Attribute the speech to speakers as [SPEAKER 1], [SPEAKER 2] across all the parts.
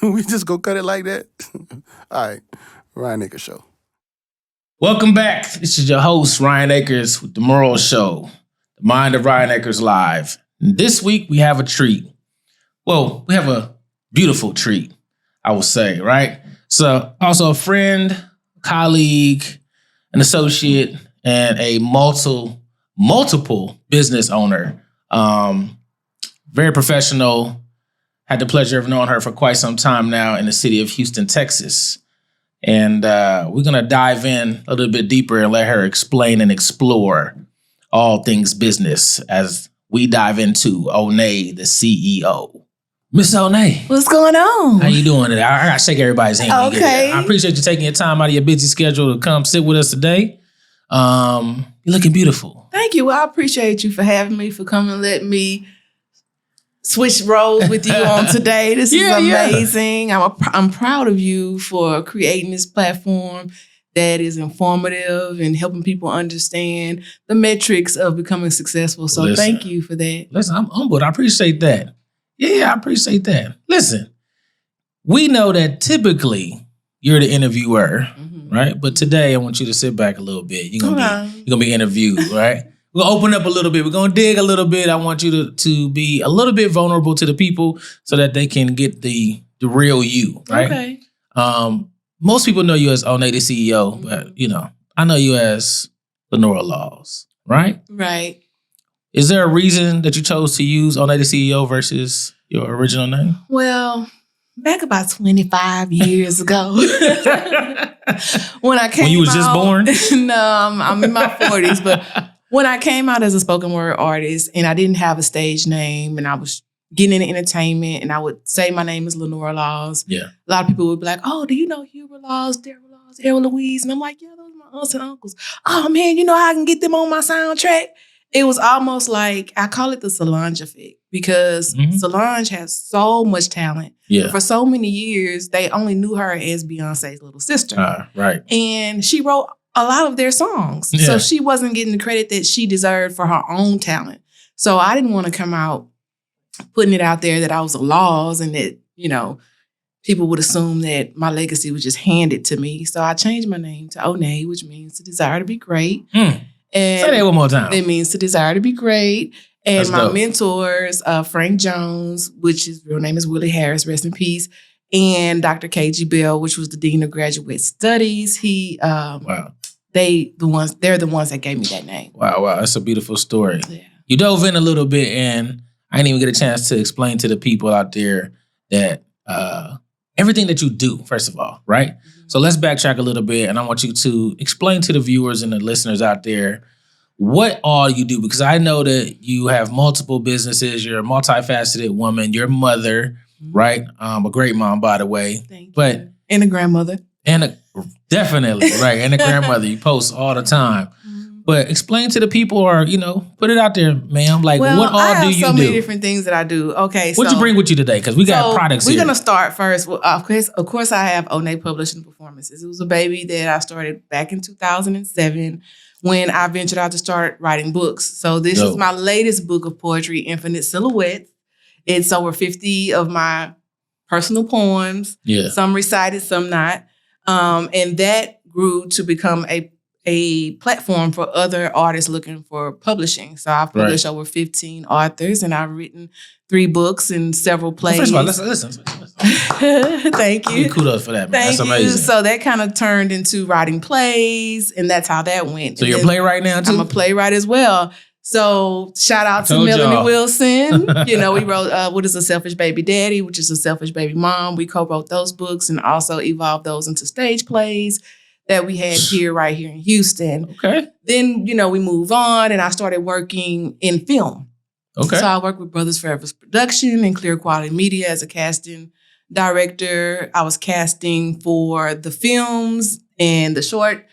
[SPEAKER 1] We just go cut it like that? All right. Ryan Akers Show.
[SPEAKER 2] Welcome back. This is your host, Ryan Akers, with the M.O.R.A.L.S show, the Mind of Ryan Akers Live. And this week, we have a treat. Well, we have a beautiful treat, I will say, right? So, also a friend, colleague, an associate, and a multiple business owner. Very professional. Had the pleasure of knowing her for quite some time now in the city of Houston, Texas. And we're going to dive in a little bit deeper and let her explain and explore all things business as we dive into Onney the CEO. Miss Onney.
[SPEAKER 3] What's going on?
[SPEAKER 2] How you doing today? I got to shake everybody's hand.
[SPEAKER 3] Okay.
[SPEAKER 2] I appreciate you taking your time out of your busy schedule to come sit with us today. You're looking beautiful.
[SPEAKER 3] Thank you. Well, I appreciate you for having me, for coming and letting me switch roles with you on today. This is amazing. Yeah. I'm proud of you for creating this platform that is informative and helping people understand the metrics of becoming successful. So thank you for that.
[SPEAKER 2] Listen, I'm humbled. I appreciate that. Yeah, I appreciate that. Listen, we know that typically you're the interviewer, right? But today I want you to sit back a little bit. You're gonna be interviewed, right? We're gonna open up a little bit. We're gonna dig a little bit. I want you to be a little bit vulnerable to the people so that they can get the real you, right?
[SPEAKER 3] Okay.
[SPEAKER 2] Most people know you as Onney the CEO, but I know you as M.O.R.A.L.S, right?
[SPEAKER 3] Right.
[SPEAKER 2] Is there a reason that you chose to use Onney the CEO versus your original name?
[SPEAKER 3] Well, back about 25 years ago, when I came out.
[SPEAKER 2] When you was just born?
[SPEAKER 3] No, I'm in my 40s, but when I came out as a spoken word artist and I didn't have a stage name and I was getting into entertainment and I would say my name is M.O.R.A.L.S.
[SPEAKER 2] Yeah.
[SPEAKER 3] A lot of people would be like, oh, do you know Hubert Laws, Darryl Laws, Errol Louise? And I'm like, yeah, those are my aunts and uncles. Oh, man, you know how I can get them on my soundtrack? It was almost like, I call it the Solange effect because Solange has so much talent.
[SPEAKER 2] Yeah.
[SPEAKER 3] For so many years, they only knew her as Beyonce's little sister.
[SPEAKER 2] Right.
[SPEAKER 3] And she wrote a lot of their songs.
[SPEAKER 2] Yeah.
[SPEAKER 3] So she wasn't getting the credit that she deserved for her own talent. So I didn't want to come out putting it out there that I was a Laws and that, people would assume that my legacy was just handed to me. So I changed my name to Onney, which means to desire to be great. And
[SPEAKER 2] say that one more time.
[SPEAKER 3] It means to desire to be great. And my mentors, Frank Jones, which his real name is Willie Harris, rest in peace, and Dr. K.G. Bell, which was the Dean of Graduate Studies. They're the ones that gave me that name.
[SPEAKER 2] Wow, that's a beautiful story.
[SPEAKER 3] Yeah.
[SPEAKER 2] You dove in a little bit and I didn't even get a chance to explain to the people out there that everything that you do, first of all, right? So let's backtrack a little bit and I want you to explain to the viewers and the listeners out there what all you do, because I know that you have multiple businesses. You're a multifaceted woman. You're a mother, right? A great mom, by the way.
[SPEAKER 3] Thank you. And a grandmother.
[SPEAKER 2] Definitely, right. And a grandmother. You post all the time. But explain to the people or, put it out there, ma'am. Like, what all do you do?
[SPEAKER 3] I have so many different things that I do. Okay,
[SPEAKER 2] What'd you bring with you today? Because we got products here.
[SPEAKER 3] We're going to start first. Well, of course, I have Onney Publishing Performances. It was a baby that I started back in 2007 when I ventured out to start writing books. So this is my latest book of poetry, Infinite Silhouettes. It's over 50 of my personal poems. Yeah. Some recited, some not. And that grew to become a platform for other artists looking for publishing. So I've published over 15 authors and I've written 3 books and several plays.
[SPEAKER 2] Well, first of all, listen.
[SPEAKER 3] Thank you.
[SPEAKER 2] Kudos for that, man.
[SPEAKER 3] That's
[SPEAKER 2] amazing.
[SPEAKER 3] So that kind of turned into writing plays and that's how that went.
[SPEAKER 2] So you're a playwright now too?
[SPEAKER 3] I'm a playwright as well. So shout out to Melanie Wilson. We wrote What is a Selfish Baby Daddy, which is a selfish baby mom. We co-wrote those books and also evolved those into stage plays that we had right here in Houston.
[SPEAKER 2] Okay.
[SPEAKER 3] Then, we move on and I started working in film.
[SPEAKER 2] Okay.
[SPEAKER 3] So I worked with Brothers Forever's production and Clear Quality Media as a casting director. I was casting for the films and the short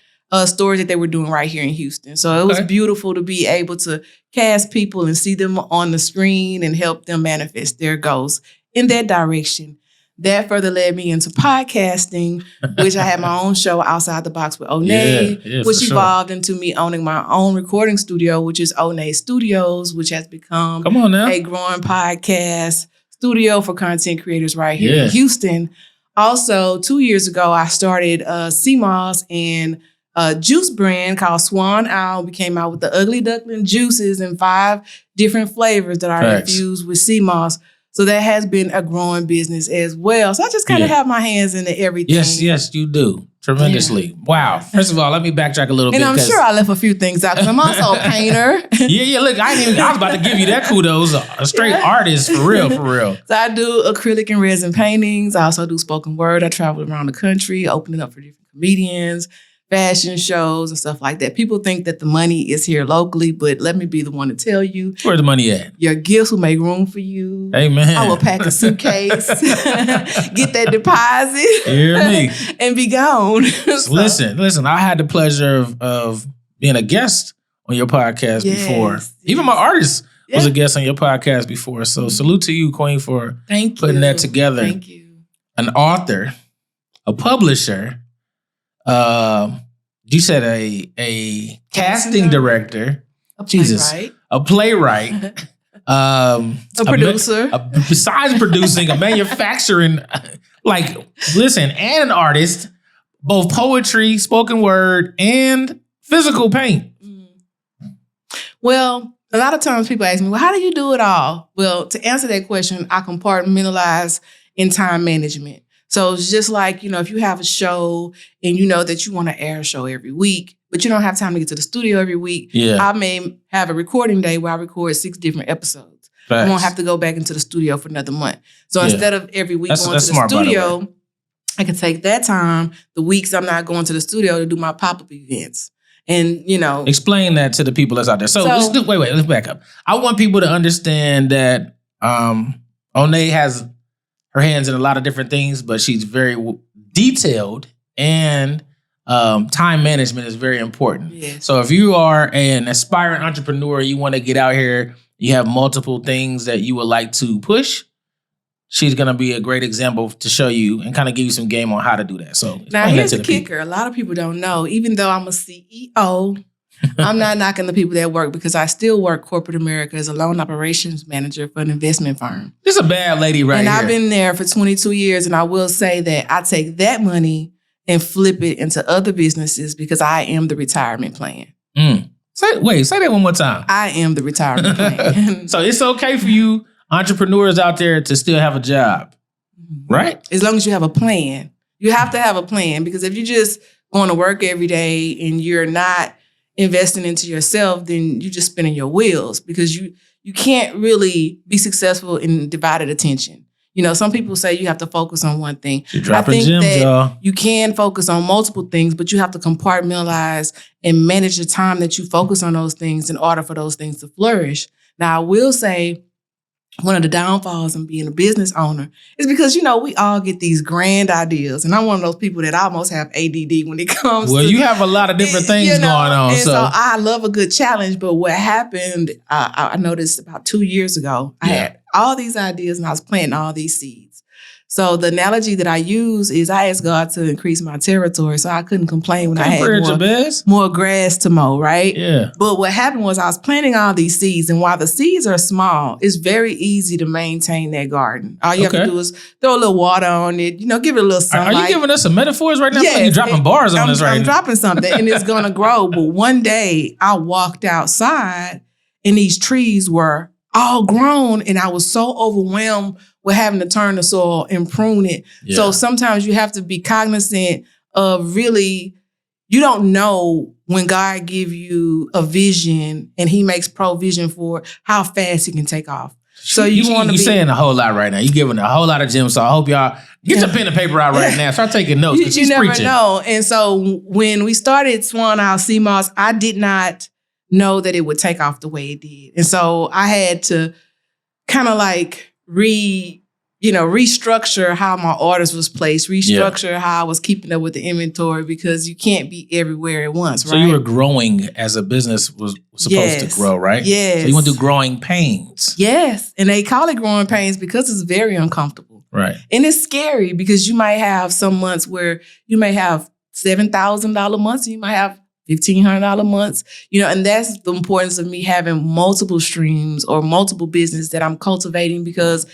[SPEAKER 3] stories that they were doing right here in Houston. So it was beautiful to be able to cast people and see them on the screen and help them manifest their goals in that direction. That further led me into podcasting, which I had my own show, Outside the Box with Onney, which evolved into me owning my own recording studio, which is Onney Studios, which has become a growing podcast studio for content creators right here in Houston. Also, 2 years ago, I started M.O.R.A.L.S and a juice brand called Swan Owl. We came out with the Ugly Duckling juices in 5 different flavors that are infused with M.O.R.A.L.S. So that has been a growing business as well. So I just kind of have my hands into everything.
[SPEAKER 2] Yes, you do. Tremendously. Yeah. Wow. First of all, let me backtrack a little bit.
[SPEAKER 3] And I'm sure I left a few things out because I'm also a painter.
[SPEAKER 2] Look, I was about to give you that kudos. A straight artist, for real.
[SPEAKER 3] So I do acrylic and resin paintings. I also do spoken word. I travel around the country, opening up for different comedians, fashion shows and stuff like that. People think that the money is here locally, but let me be the one to tell you.
[SPEAKER 2] Where's the money at?
[SPEAKER 3] Your gifts will make room for you.
[SPEAKER 2] Amen.
[SPEAKER 3] I will pack a suitcase, get that deposit,
[SPEAKER 2] hear me,
[SPEAKER 3] and be gone.
[SPEAKER 2] So. Listen, I had the pleasure of being a guest on your podcast before. Even my artist was a guest on your podcast before. So salute to you, Queen, for putting that together.
[SPEAKER 3] Thank you.
[SPEAKER 2] An author, a publisher, you said a casting director, a playwright,
[SPEAKER 3] a producer,
[SPEAKER 2] besides producing, a manufacturing, and an artist, both poetry, spoken word, and physical paint.
[SPEAKER 3] Well, a lot of times people ask me, well, how do you do it all? Well, to answer that question, I compartmentalize in time management. So it's just like, if you have a show and you know that you want to air a show every week, but you don't have time to get to the studio every week, I may have a recording day where I record 6 different episodes. I won't have to go back into the studio for another month. So instead of every week going to the studio, I can take that time, the weeks I'm not going to the studio, to do my pop-up events. And,
[SPEAKER 2] explain that to the people that's out there. So let's back up. I want people to understand that Onney has her hands in a lot of different things, but she's very detailed, and time management is very important.
[SPEAKER 3] Yes.
[SPEAKER 2] So if you are an aspiring entrepreneur, you want to get out here, you have multiple things that you would like to push, she's going to be a great example to show you and kind of give you some game on how to do that. So
[SPEAKER 3] now here's the kicker. A lot of people don't know, even though I'm a CEO, I'm not knocking the people that work, because I still work corporate America as a loan operations manager for an investment firm.
[SPEAKER 2] This is a bad lady right here.
[SPEAKER 3] And I've been there for 22 years. And I will say that I take that money and flip it into other businesses because I am the retirement plan.
[SPEAKER 2] Say that one more time.
[SPEAKER 3] I am the retirement plan.
[SPEAKER 2] So it's okay for you entrepreneurs out there to still have a job, right?
[SPEAKER 3] As long as you have a plan. You have to have a plan, because if you're just going to work every day and you're not investing into yourself, then you're just spinning your wheels, because you can't really be successful in divided attention. Some people say you have to focus on one thing.
[SPEAKER 2] I think gems, y'all.
[SPEAKER 3] You can focus on multiple things, but you have to compartmentalize and manage the time that you focus on those things in order for those things to flourish. Now, I will say, one of the downfalls in being a business owner is because, we all get these grand ideas. And I'm one of those people that almost have ADD when it comes to...
[SPEAKER 2] Well, you have a lot of different things going on.
[SPEAKER 3] And so I love a good challenge. But what happened, I noticed about 2 years ago, I had all these ideas and I was planting all these seeds. So the analogy that I use is I asked God to increase my territory so I couldn't complain when I had more grass to mow, right?
[SPEAKER 2] Yeah.
[SPEAKER 3] But what happened was I was planting all these seeds, and while the seeds are small, it's very easy to maintain that garden. All you have to do is throw a little water on it, give it a little sunlight.
[SPEAKER 2] Are you giving us some metaphors right now? Yes, you're dropping bars on us right now.
[SPEAKER 3] I'm dropping something, and it's going to grow. But one day I walked outside and these trees were all grown, and I was so overwhelmed with having to turn the soil and prune it. Yeah. So sometimes you have to be cognizant of really, you don't know when God give you a vision and he makes provision for how fast he can take off. So you want to be
[SPEAKER 2] saying a whole lot right now. You're giving a whole lot of gems. So I hope y'all get your pen and paper out right now. Start taking notes, because she's
[SPEAKER 3] never
[SPEAKER 2] preaching.
[SPEAKER 3] Know. And so when we started Swan Owl M.O.R.A.L.S, I did not know that it would take off the way it did. And so I had to kind of restructure how my orders was placed, restructure how I was keeping up with the inventory, because you can't be everywhere at once, right?
[SPEAKER 2] So you were growing as a business was supposed to grow, right?
[SPEAKER 3] Yes.
[SPEAKER 2] So you went through growing pains.
[SPEAKER 3] Yes. And they call it growing pains because it's very uncomfortable.
[SPEAKER 2] Right.
[SPEAKER 3] And it's scary, because you might have some months where you may have $7,000 months, and you might have $1,500 months, and that's the importance of me having multiple streams or multiple business that I'm cultivating, because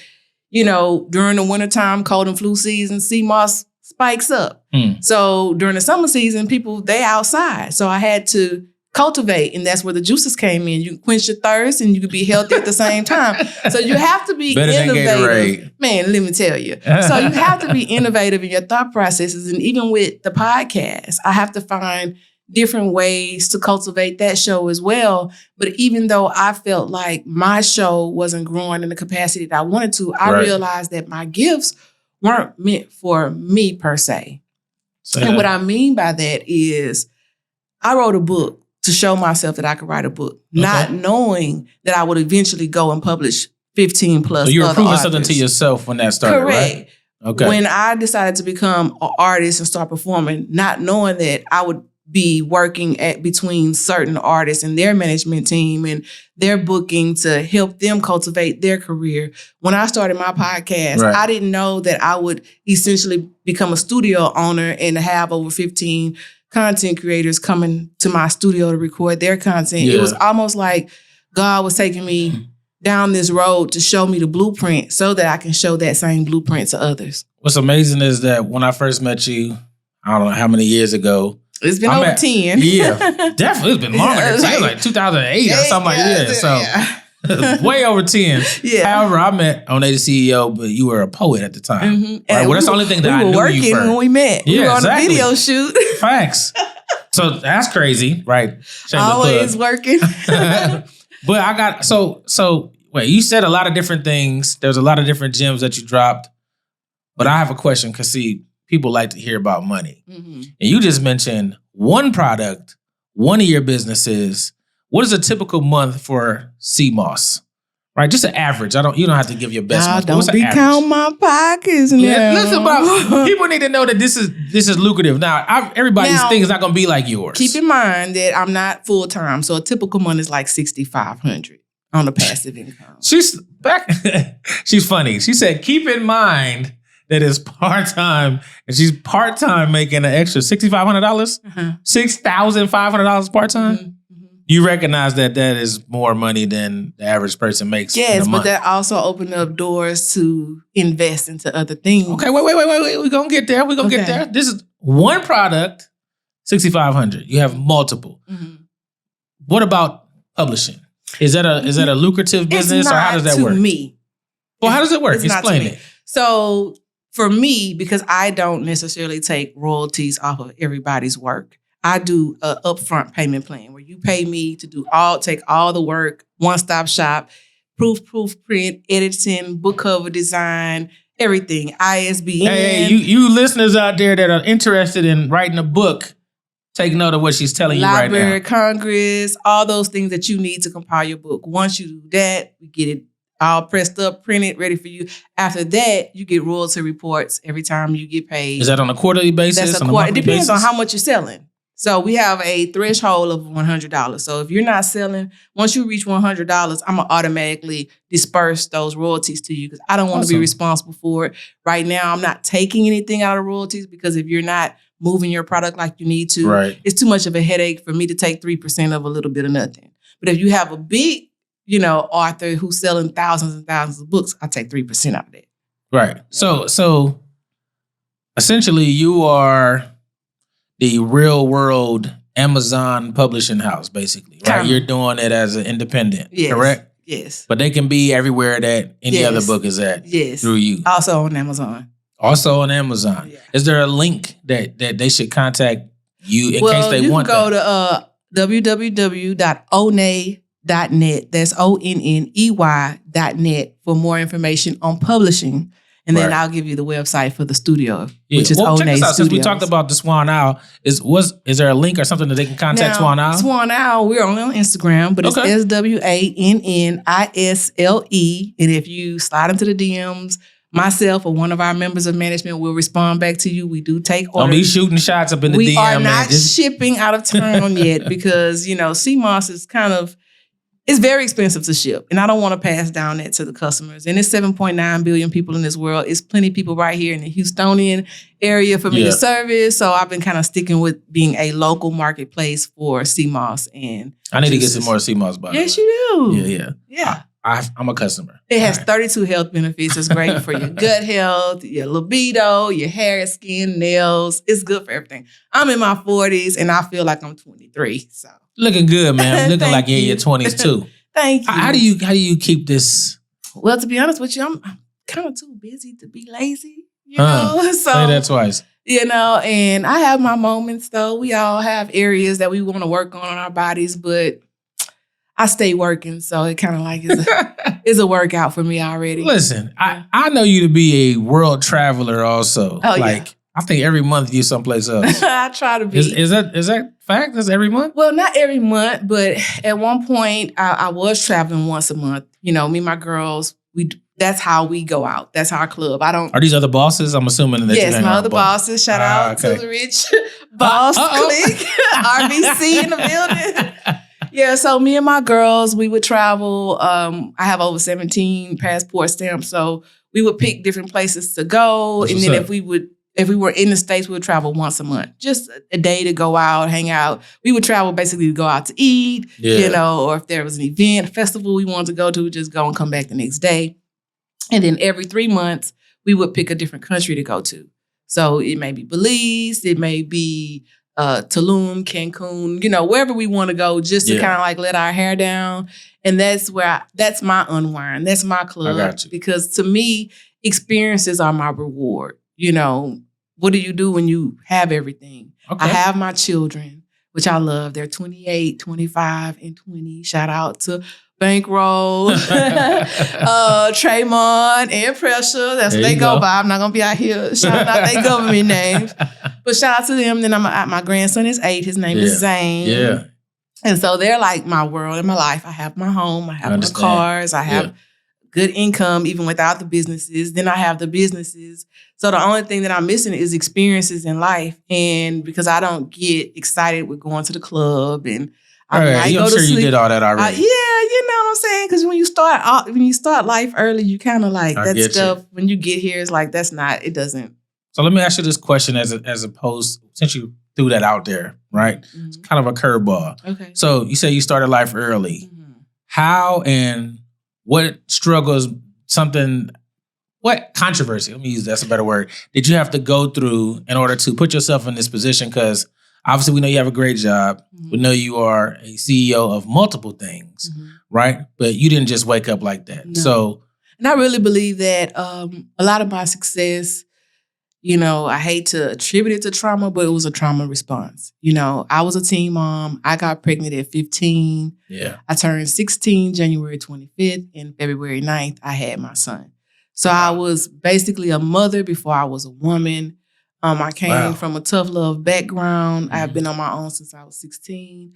[SPEAKER 3] during the wintertime, cold and flu season, sea moss spikes up. So during the summer season, people, they outside. So I had to cultivate, and that's where the juices came in. You can quench your thirst and you can be healthy at the same time. So you have to be
[SPEAKER 2] better
[SPEAKER 3] innovative. Man, let me tell you. So you have to be innovative in your thought processes. And even with the podcast, I have to find different ways to cultivate that show as well. But even though I felt like my show wasn't growing in the capacity that I wanted to, I realized that my gifts weren't meant for me per se. And what I mean by that is I wrote a book to show myself that I could write a book, not knowing that I would eventually go and publish 15 plus.
[SPEAKER 2] So you were
[SPEAKER 3] other
[SPEAKER 2] proving
[SPEAKER 3] authors.
[SPEAKER 2] something to yourself when that started,
[SPEAKER 3] Correct.
[SPEAKER 2] right? Okay.
[SPEAKER 3] When I decided to become an artist and start performing, not knowing that I would be working between certain artists and their management team and their booking to help them cultivate their career. When I started my podcast, I didn't know that I would essentially become a studio owner and have over 15 content creators coming to my studio to record their content. It was almost like God was taking me down this road to show me the blueprint so that I can show that same blueprint to others.
[SPEAKER 2] What's amazing is that when I first met you, I don't know how many years ago.
[SPEAKER 3] It's been over 10.
[SPEAKER 2] Yeah, definitely. It's been longer than 10, like 2008 or something like that. So way over 10.
[SPEAKER 3] Yeah.
[SPEAKER 2] However, I met Onney the CEO, but you were a poet at the time. Right? Well, that's the only thing that I knew you for.
[SPEAKER 3] We were working when we met.
[SPEAKER 2] Yeah,
[SPEAKER 3] we were on
[SPEAKER 2] exactly.
[SPEAKER 3] a video shoot.
[SPEAKER 2] Facts. So that's crazy, right?
[SPEAKER 3] Always working.
[SPEAKER 2] But I got, so wait, you said a lot of different things. There's a lot of different gems that you dropped. But I have a question because, see, people like to hear about money. And you just mentioned one product, one of your businesses. What is a typical month for CMOS? Right, just an average. You don't have to give your best month.
[SPEAKER 3] Don't be counting my pockets.
[SPEAKER 2] Yeah, listen, about people need to know that this is lucrative. Now, everybody's thing is not going to be like yours.
[SPEAKER 3] Keep in mind that I'm not full time, so a typical month is like $6,500 on the passive income.
[SPEAKER 2] She's funny. She said, keep in mind that is part-time, and she's part-time making an extra $6,500? $6,500 part-time? You recognize that is more money than the average person makes in a month.
[SPEAKER 3] But that also opened up doors to invest into other things.
[SPEAKER 2] Okay, wait. We're going to get there. We're going to get there. This is one product, $6,500. You have multiple. What about publishing? Is that a lucrative business, or how does that work?
[SPEAKER 3] To me.
[SPEAKER 2] Well, how does it work? Explain it.
[SPEAKER 3] So for me, because I don't necessarily take royalties off of everybody's work, I do an upfront payment plan where you pay me to take all the work, one-stop shop, proofprint, editing, book cover design, everything, ISBN.
[SPEAKER 2] Hey, you listeners out there that are interested in writing a book, take note of what she's telling you right now.
[SPEAKER 3] Library of Congress, all those things that you need to compile your book. Once you do that, we get it all pressed up, printed, ready for you. After that, you get royalty reports every time you get paid.
[SPEAKER 2] Is that on a quarterly basis?
[SPEAKER 3] That's it depends on how much you're selling. So we have a threshold of $100. So if you're not selling, once you reach $100, I'm going to automatically disperse those royalties to you because I don't want to be responsible for it. Right now, I'm not taking anything out of royalties because if you're not moving your product like you need to, it's too much of a headache for me to take 3% of a little bit of nothing. But if you have a big, author who's selling thousands and thousands of books, I take 3% out of that.
[SPEAKER 2] Right. So essentially you are the real world Amazon publishing house, basically, right? You're doing it as an independent, correct?
[SPEAKER 3] Yes.
[SPEAKER 2] But they can be everywhere that any other book is at through you.
[SPEAKER 3] Also on Amazon.
[SPEAKER 2] Also on Amazon. Yeah. Is there a link that they should contact you in case they want that?
[SPEAKER 3] You can go to www.onney.net. That's ONNEY.net for more information on publishing. And then I'll give you the website for the studio, which is Onney
[SPEAKER 2] check this out.
[SPEAKER 3] Studios.
[SPEAKER 2] Since we talked about the Swan Owl, is there a link or something that they can contact Swan Owl?
[SPEAKER 3] Swan Owl, we're only on Instagram, but it's SWANNISLE. And if you slide into the DMs, myself or one of our members of management will respond back to you. We do take orders.
[SPEAKER 2] Don't be shooting shots up in the DM.
[SPEAKER 3] We are not shipping out of town yet because, CMOS is it's very expensive to ship. And I don't want to pass down that to the customers. And it's 7.9 billion people in this world. It's plenty of people right here in the Houstonian area for me to service. So I've been kind of sticking with being a local marketplace for CMOS and
[SPEAKER 2] I need to get some more CMOS by the way.
[SPEAKER 3] Yes, you do.
[SPEAKER 2] Yeah. I'm a customer.
[SPEAKER 3] It has 32 health benefits. It's great for your gut health, your libido, your hair, skin, nails. It's good for everything. I'm in my 40s and I feel like I'm 23. So
[SPEAKER 2] looking good, man. Looking like you're in your 20s too.
[SPEAKER 3] Thank you.
[SPEAKER 2] How do you keep this?
[SPEAKER 3] Well, to be honest with you, I'm kind of too busy to be lazy. You know, so
[SPEAKER 2] say that twice.
[SPEAKER 3] You know, and I have my moments though. We all have areas that we want to work on our bodies, but I stay working, so it kind of like is a workout for me already.
[SPEAKER 2] Listen, I know you to be a world traveler also.
[SPEAKER 3] Oh,
[SPEAKER 2] like
[SPEAKER 3] yeah.
[SPEAKER 2] I think every month you're someplace else.
[SPEAKER 3] I try to be.
[SPEAKER 2] Is that fact? That's every month?
[SPEAKER 3] Well, not every month, but at one point I was traveling once a month. You know, me and my girls, that's how we go out. That's our club.
[SPEAKER 2] Are these other bosses? I'm assuming that
[SPEAKER 3] yes, my other bosses. Shout out to the rich boss clique, RBC in the building. Yeah, so me and my girls, we would travel. I have over 17 passport stamps, so we would pick different places to go.
[SPEAKER 2] That's
[SPEAKER 3] and then if we were in the States, we would travel once a month. Just a day to go out, hang out. We would travel basically to go out to eat, you know, or if there was an event, a festival we wanted to go to, we'd just go and come back the next day. And then every 3 months, we would pick a different country to go to. So it may be Belize, it may be Tulum, Cancun, you know, wherever we want to go, just to kind of like let our hair down. And that's that's my unwind. That's my club.
[SPEAKER 2] I got you.
[SPEAKER 3] Because to me, experiences are my reward. You know, what do you do when you have everything? Okay. I have my children, which I love. They're 28, 25, and 20. Shout out to Bankroll, Tremont, and Pressure. That's what they go by. I'm not going to be out here shouting out their government names. But shout out to them. Then my grandson is 8. His name is Zane. Yeah. And so they're like my world and my life. I have my home. I have my cars. I have good income even without the businesses. Then I have the businesses. So the only thing that I'm missing is experiences in life. And because I don't get excited with going to the club and
[SPEAKER 2] I'm sure you did all that already.
[SPEAKER 3] You know what I'm saying? Because when you start life early, you kind of like that stuff. When you get here, it's like it doesn't.
[SPEAKER 2] So let me ask you this question as opposed, since you threw that out there, right? Mm-hmm. It's kind of a curveball. Okay. So you say you started life early. Mm-hmm. How and what struggles, what controversy, let me use that's a better word, did you have to go through in order to put yourself in this position? Because obviously, we know you have a great job. Mm-hmm. We know you are a CEO of multiple things, right? But you didn't just wake up like that. No.
[SPEAKER 3] And I really believe that a lot of my success, you know, I hate to attribute it to trauma, but it was a trauma response. You know, I was a teen mom. I got pregnant at 15. Yeah. I turned 16 January 25th, and February 9th, I had my son. So I was basically a mother before I was a woman. I came from a tough love background. Mm-hmm. I've been on my own since I was 16.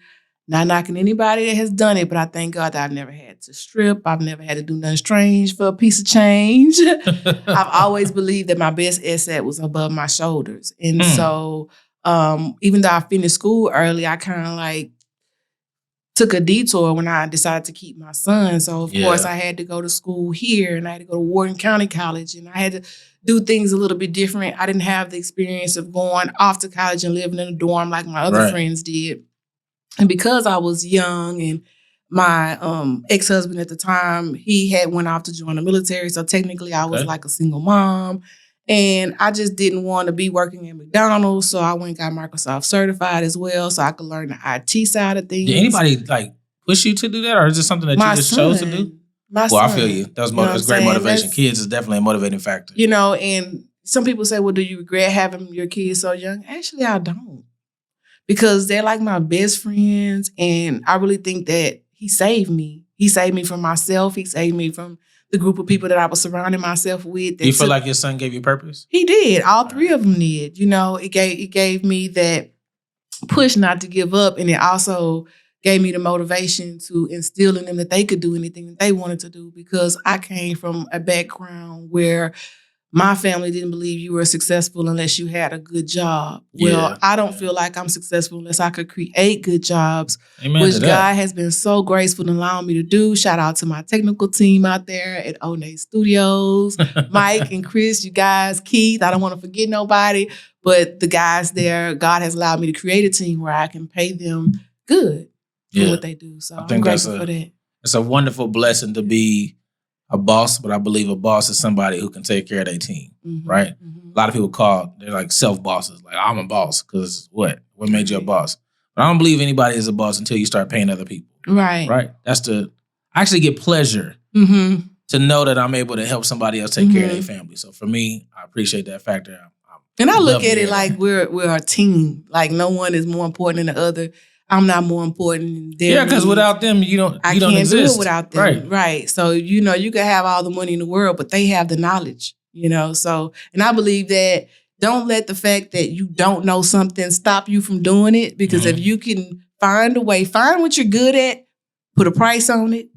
[SPEAKER 3] Not knocking anybody that has done it, but I thank God that I've never had to strip. I've never had to do nothing strange for a piece of change. I've always believed that my best asset was above my shoulders. And so even though I finished school early, I kind of like took a detour when I decided to keep my son. So, of course, I had to go to school here, and I had to go to Wharton County College, and I had to do things a little bit different. I didn't have the experience of going off to college and living in a dorm like my other friends did. And because I was young and my ex-husband at the time, he had went off to join the military. So technically I was like a single mom. And I just didn't want to be working at McDonald's. So I went and got Microsoft certified as well so I could learn the IT side of things.
[SPEAKER 2] Did anybody like push you to do that? Or is it something that you just chose to do?
[SPEAKER 3] My son.
[SPEAKER 2] I feel you. That's great motivation. Kids is definitely a motivating factor.
[SPEAKER 3] You know, and some people say, well, do you regret having your kids so young? Actually, I don't. Because they're like my best friends. And I really think that he saved me. He saved me from myself. He saved me from the group of people that I was surrounding myself with.
[SPEAKER 2] Do you feel like your son gave you purpose?
[SPEAKER 3] He did. All three of them did. You know, it gave me that push not to give up. And it also gave me the motivation to instill in them that they could do anything that they wanted to do, because I came from a background where my family didn't believe you were successful unless you had a good job. Well, I don't feel like I'm successful unless I could create good jobs, which God has been so graceful in allowing me to do. Shout out to my technical team out there at Onney Studios, Mike and Chris, you guys, Keith. I don't want to forget nobody, but the guys there, God has allowed me to create a team where I can pay them good for what they do. So I'm grateful for that.
[SPEAKER 2] It's a wonderful blessing to be a boss, but I believe a boss is somebody who can take care of their team, right? A lot of people they're like self-bosses. Like, I'm a boss because what? What made you a boss? But I don't believe anybody is a boss until you start paying other people.
[SPEAKER 3] Right.
[SPEAKER 2] Right? I actually get pleasure to know that I'm able to help somebody else take care of their family. So for me, I appreciate that factor.
[SPEAKER 3] And I look at it like we're a team. Like no one is more important than the other. I'm not more important than them.
[SPEAKER 2] Because without them, you don't exist.
[SPEAKER 3] Do it without them. Right. So, you can have all the money in the world, but they have the knowledge, So, and I believe that don't let the fact that you don't know something stop you from doing it. Because if you can find a way, find what you're good at, put a price on it,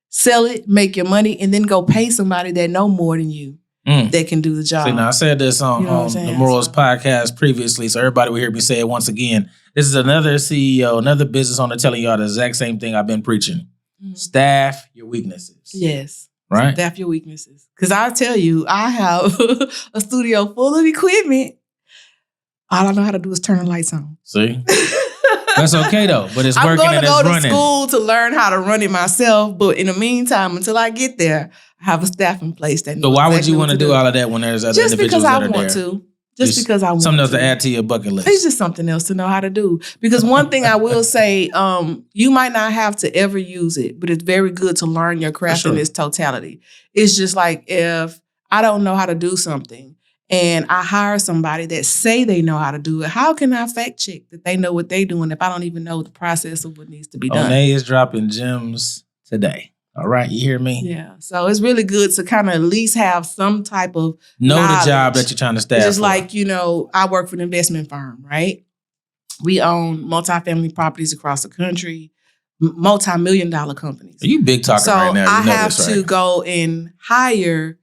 [SPEAKER 3] sell it, make your money, and then go pay somebody that know more than you. That can do the job.
[SPEAKER 2] See, now I said this on the M.O.R.A.L.S podcast previously, so everybody will hear me say it once again. This is another CEO, another business owner telling y'all the exact same thing I've been preaching. Staff your weaknesses.
[SPEAKER 3] Yes.
[SPEAKER 2] Right?
[SPEAKER 3] Staff your weaknesses. Because I tell you, I have a studio full of equipment. All I know how to do is turn the lights on.
[SPEAKER 2] See? That's okay, though. But it's working and it's running. I'm going to go to school
[SPEAKER 3] to learn how to run it myself. But in the meantime, until I get there, I have a staff in place that knows.
[SPEAKER 2] So why would you want to do all of that when there's other individuals that are there?
[SPEAKER 3] Just because I want to. Just because I want to.
[SPEAKER 2] Something else to add to your bucket list.
[SPEAKER 3] It's just something else to know how to do. Because one thing I will say, you might not have to ever use it, but it's very good to learn your craft in its totality. It's just like if I don't know how to do something and I hire somebody that say they know how to do it, how can I fact check that they know what they're doing if I don't even know the process of what needs to be done?
[SPEAKER 2] Onney is dropping gems today. All right, you hear me?
[SPEAKER 3] Yeah. So it's really good to kind of at least have some type of
[SPEAKER 2] the job that you're trying to staff.
[SPEAKER 3] Just like, I work for an investment firm, right? We own multifamily properties across the country, multi-million-dollar companies.
[SPEAKER 2] You big talking right now.
[SPEAKER 3] I have to go and hire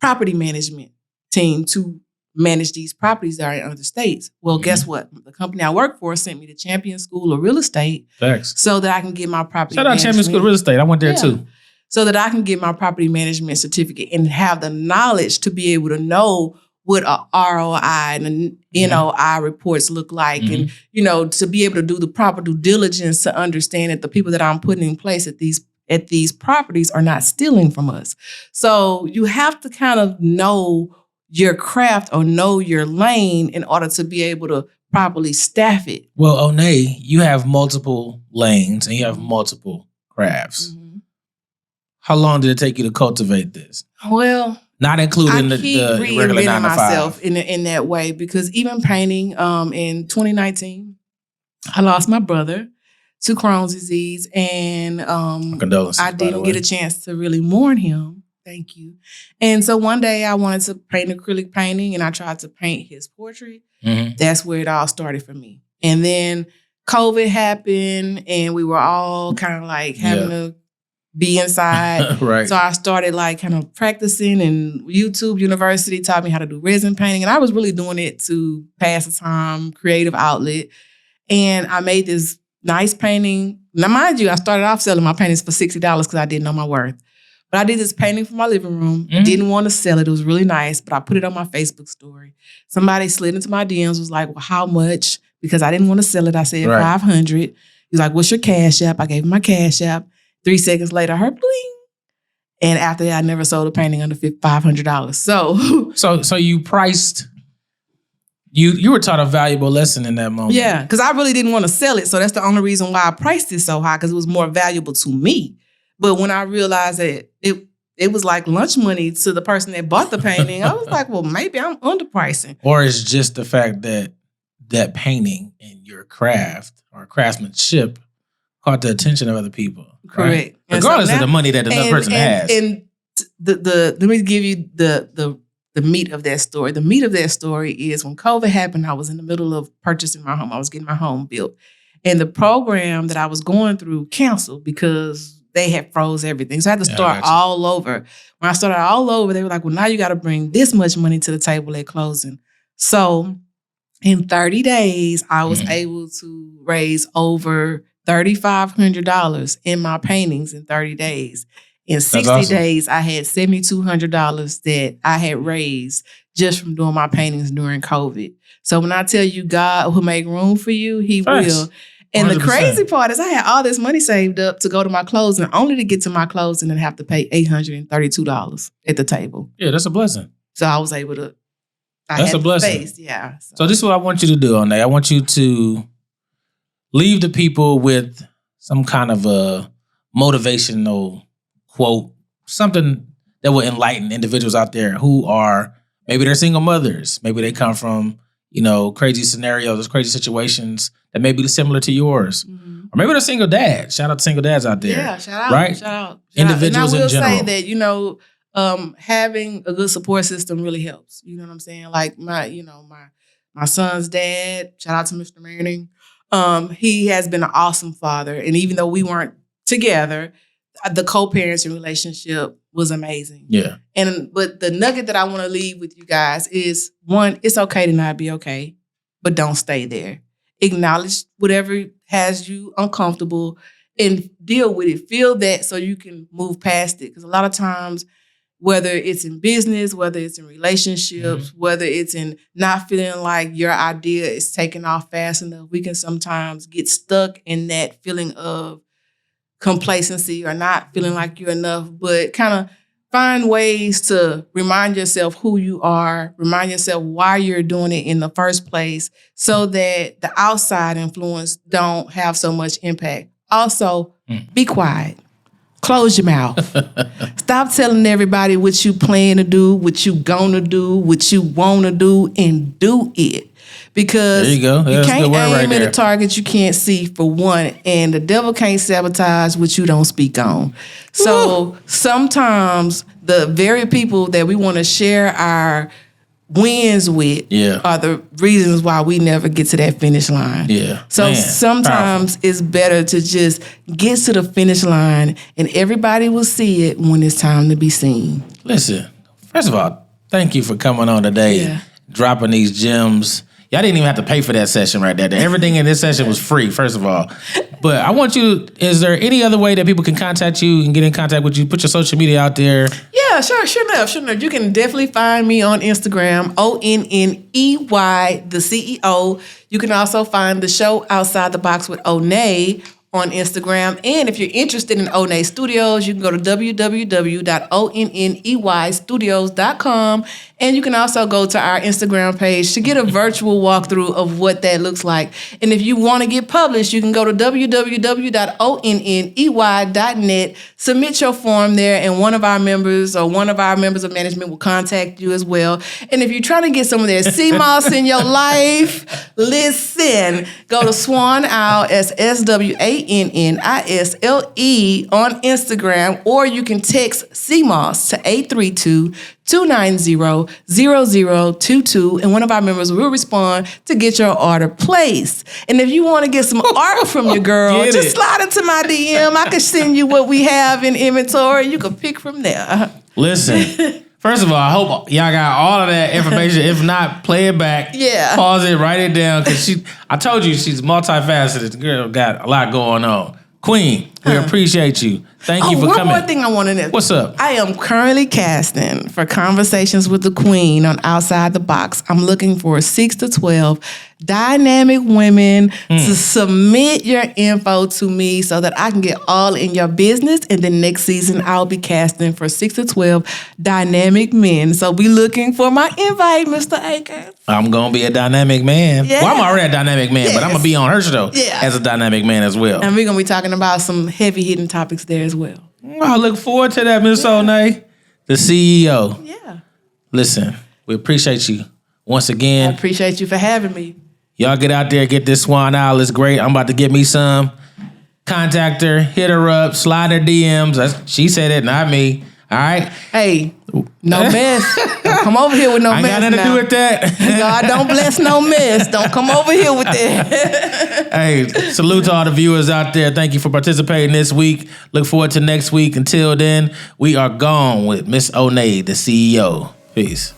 [SPEAKER 3] property management team to manage these properties that are in other states. Well, guess what? The company I work for sent me to Champion School of Real Estate so that I can get my property management.
[SPEAKER 2] Shout out Champion School of Real Estate. I went there too.
[SPEAKER 3] So that I can get my property management certificate and have the knowledge to be able to know what a ROI and NOI reports look like and, to be able to do the proper due diligence to understand that the people that I'm putting in place at these properties are not stealing from us. So you have to kind of know your craft or know your lane in order to be able to properly staff it.
[SPEAKER 2] Well, Onney, you have multiple lanes and you have multiple crafts. How long did it take you to cultivate this?
[SPEAKER 3] Well,
[SPEAKER 2] not including the regular 9 to 5.
[SPEAKER 3] Myself in that way because even painting in 2019, I lost my brother to Crohn's disease and
[SPEAKER 2] condolences,
[SPEAKER 3] I didn't get a chance to really mourn him. Thank you. And so one day I wanted to paint acrylic painting and I tried to paint his portrait. That's where it all started for me. And then COVID happened and we were all kind of like having to be inside.
[SPEAKER 2] Right.
[SPEAKER 3] So I started like kind of practicing and YouTube University taught me how to do resin painting. And I was really doing it to pass the time, creative outlet. And I made this nice painting. Now, mind you, I started off selling my paintings for $60 because I didn't know my worth. But I did this painting for my living room. Didn't want to sell it. It was really nice, but I put it on my Facebook story. Somebody slid into my DMs, was like, well, how much? Because I didn't want to sell it. I said $500. He was like, what's your Cash App? I gave him my Cash App. 3 seconds later, I heard bling. And after that, I never sold a painting under $500.
[SPEAKER 2] So you priced, you were taught a valuable lesson in that moment.
[SPEAKER 3] Yeah, because I really didn't want to sell it. So that's the only reason why I priced it so high, because it was more valuable to me. But when I realized that it was like lunch money to the person that bought the painting, I was like, well, maybe I'm underpricing.
[SPEAKER 2] Or it's just the fact that painting and your craft or craftsmanship caught the attention of other people.
[SPEAKER 3] Correct.
[SPEAKER 2] Right? Regardless of the money that another person has.
[SPEAKER 3] And let me give you the meat of that story. The meat of that story is when COVID happened, I was in the middle of purchasing my home. I was getting my home built. And the program that I was going through canceled because they had froze everything. So I had to start all over. When I started all over, they were like, well, now you got to bring this much money to the table at closing. So in 30 days, I was able to raise over $3,500 in my paintings in 30 days. In 60 days, I had $7,200 that I had raised just from doing my paintings during COVID. So when I tell you God will make room for you, he will. And
[SPEAKER 2] 100%.
[SPEAKER 3] the crazy part is I had all this money saved up to go to my closing, only to get to my closing and have to pay $832 at the table.
[SPEAKER 2] Yeah, that's a blessing.
[SPEAKER 3] So I was able to.
[SPEAKER 2] That's a blessing.
[SPEAKER 3] Space, yeah.
[SPEAKER 2] So this is what I want you to do, Onney. I want you to leave the people with some kind of a motivational quote, something that will enlighten individuals out there who are, maybe they're single mothers. Maybe they come from, crazy scenarios, crazy situations that may be similar to yours. Mm-hmm. Or maybe they're single dads. Shout out to single dads out there.
[SPEAKER 3] Yeah, shout out.
[SPEAKER 2] Right?
[SPEAKER 3] Shout out.
[SPEAKER 2] Individuals in general.
[SPEAKER 3] And I will say that, having a good support system really helps. You know what I'm saying? Like my son's dad, shout out to Mr. Manning. He has been an awesome father. And even though we weren't together, the co-parenting relationship was amazing.
[SPEAKER 2] Yeah.
[SPEAKER 3] But the nugget that I want to leave with you guys is, one, it's okay to not be okay, but don't stay there. Acknowledge whatever has you uncomfortable and deal with it. Feel that so you can move past it. Because a lot of times, whether it's in business, whether it's in relationships, mm-hmm. whether it's in not feeling like your idea is taking off fast enough, we can sometimes get stuck in that feeling of complacency or not feeling like you're enough, but kind of find ways to remind yourself who you are, remind yourself why you're doing it in the first place so that the outside influence don't have so much impact. Also, be quiet. Close your mouth. Stop telling everybody what you plan to do, what you gonna do, what you want to do, and do it. Because
[SPEAKER 2] there you go.
[SPEAKER 3] You can't aim at a target you can't see, for one, and the devil can't sabotage what you don't speak on. So sometimes the very people that we want to share our wins with are the reasons why we never get to that finish line.
[SPEAKER 2] Yeah.
[SPEAKER 3] So sometimes it's better to just get to the finish line and everybody will see it when it's time to be seen.
[SPEAKER 2] Listen, first of all, thank you for coming on today, dropping these gems. Y'all didn't even have to pay for that session right there. Everything in this session was free, first of all. But I want you, is there any other way that people can contact you and get in contact with you? Put your social media out there.
[SPEAKER 3] Yeah, sure enough. You can definitely find me on Instagram, Onney the CEO. You can also find the show Outside the Box with Onney on Instagram. And if you're interested in Onney Studios, you can go to www.onneystudios.com. And you can also go to our Instagram page to get a virtual walkthrough of what that looks like. And if you want to get published, you can go to www.onney.net, submit your form there, and one of our members of management will contact you as well. And if you're trying to get some of that CMOS in your life, listen, go to Swan Owl, SWANNISLE on Instagram, or you can text CMOS to 832-290-0022, and one of our members will respond to get your order placed. And if you want to get some art from your girl, just slide into my DM. I can send you what we have in inventory. You can pick from there.
[SPEAKER 2] Listen, first of all, I hope y'all got all of that information. If not, play it back.
[SPEAKER 3] Yeah.
[SPEAKER 2] Pause it, write it down, because I told you she's multifaceted. The girl got a lot going on. Queen, we appreciate you. Thank you for coming.
[SPEAKER 3] One more thing I want to know.
[SPEAKER 2] What's up?
[SPEAKER 3] I am currently casting for Conversations with the Queen on Outside the Box. I'm looking for 6 to 12 dynamic women to submit your info to me so that I can get all in your business. And then next season, I'll be casting for 6 to 12 dynamic men. So be looking for my invite, Mr. Akers.
[SPEAKER 2] I'm going to be a dynamic man. Yeah. Well, I'm already a dynamic man, but I'm going to be on her show as a dynamic man as well.
[SPEAKER 3] And we're going to be talking about some heavy-hitting topics there as well.
[SPEAKER 2] I look forward to that, Miss Onney, the CEO.
[SPEAKER 3] Yeah.
[SPEAKER 2] Listen, we appreciate you once again.
[SPEAKER 3] I appreciate you for having me.
[SPEAKER 2] Y'all get out there, get this Swan Owl. It's great. I'm about to get me some. Contact her, hit her up, slide her DMs. She said it, not me. All right?
[SPEAKER 3] Hey, no mess. Don't come over here with no mess.
[SPEAKER 2] I got nothing to do with that.
[SPEAKER 3] God don't bless no mess. Don't come over here with that.
[SPEAKER 2] Hey, salute to all the viewers out there. Thank you for participating this week. Look forward to next week. Until then, we are gone with Miss Onney, the CEO. Peace.